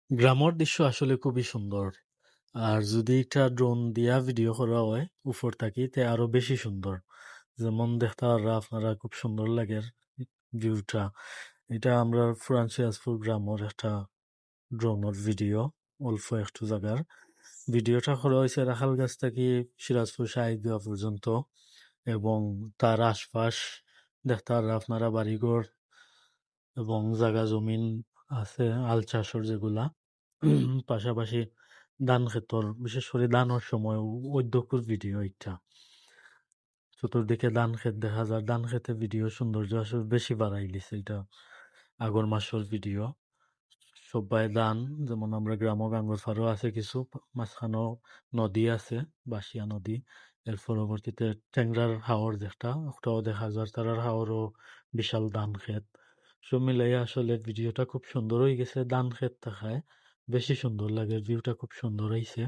গ্রামের দৃশ্য আসলে খুবই সুন্দর। আর যদি এটা ড্রোন দিয়া ভিডিও করা হয় উপর থাকি তে আরো বেশি সুন্দর। যেমন দেখতে পাররা আপনারা খুব সুন্দর লাগে ভিউটা। এটা আমরা পুরান সিরাজপুর গ্রামের একটা ড্রোনের ভিডিও, অল্প একটু জায়গার। ভিডিওটা করা হয়েছে রাখালগাছ থেকে সিরাজপুর সাহিদুয়া পর্যন্ত এবং তার আশপাশ দেখতে পাররা আপনারা বাড়িঘর এবং জায়গা জমিন আছে আল চাষর যেগুলা পাশাপাশি ধান ক্ষেতর বিশেষ করে ধানের সময় উদ্যোগের ভিডিও এটা চতুর্দিকে ধান ক্ষেত দেখা যায় ধান ক্ষেতে ভিডিও সৌন্দর্য আসলে বেশি বাড়াই দিছে এটা আগর মাসের ভিডিও সবাই ধান যেমন আমরা গ্রাম গাঙ্গর ফারও আছে কিছু মাঝখানেও নদী আছে বাসিয়া নদী এর পরবর্তীতে ট্যাংরার হাওর যেটা ওটাও দেখা যায় তারার হাওরও বিশাল ধান ক্ষেত সব মিলাই আসলে ভিডিওটা খুব সুন্দর হয়ে গেছে ধান ক্ষেত থাকায় বেশি সুন্দর লাগে ভিউটা খুব সুন্দর হয়েছে